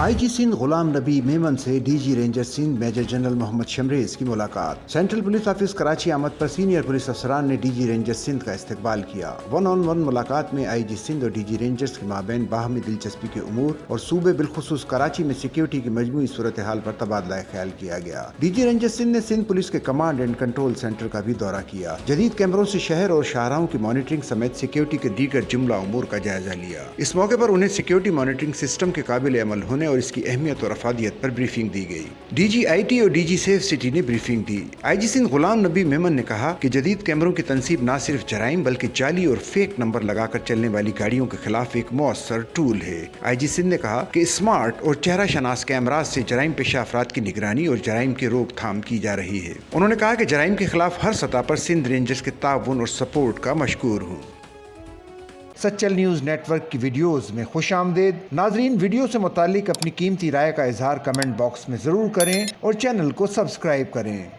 आई जी सिंध गुलाम नबी मेमन से DG ranger Sindh major general Mohammad Shamrez की मुलाकात। सेंट्रल पुलिस ऑफिस कराची आमद पर सीनियर पुलिस अफसरान ने DG रेंजर सिंध का इस्तकबाल किया। 1-on-1 मुलाकात में IG सिंध और DG रेंजर्स के माबैन बाहमी दिलचस्पी के उमूर और सूबे बिलखुसूस कराची में सिक्योरिटी की मजमूई सूरत हाल पर तबादला ख्याल किया गया। DG रेंजर सिंध ने सिंध पुलिस के कमांड एंड कंट्रोल सेंटर का भी दौरा किया। जदीद कैमरों से शहर और शाहराहों की मॉनिटरिंग समेत सिक्योरिटी के दीगर जुमला उमूर का जायजा लिया। इस मौके पर उन्हें सिक्योरिटी मॉनिटरिंग सिस्टम के काबिल अमल होने और इसकी अहमियत और अफादियत पर ब्रीफिंग दी गई। DG IT और DG सेफ सिटी ने ब्रीफिंग दी। IG सिंध गुलाम नबी मेमन ने कहा कि जदीद कैमरों की तनसीब न सिर्फ जराइम बल्कि जाली और फेक नंबर लगाकर चलने वाली गाड़ियों के खिलाफ एक मौसर टूल है। IG सिंध ने कहा कि स्मार्ट और चेहरा शनास कैमराज से जराइम पेशा अफराद की निगरानी और जराइम की रोकथाम की जा रही है। उन्होंने कहा कि जराइम के खिलाफ हर सतह पर सिंध रेंजर्स के ताउन और सपोर्ट का मशकूर हूँ। सच्चल न्यूज़ नेटवर्क की वीडियोस में खुश आमदेद। नाजरीन, वीडियो से मुतालिक अपनी कीमती राय का इजहार कमेंट बॉक्स में ज़रूर करें और चैनल को सब्सक्राइब करें।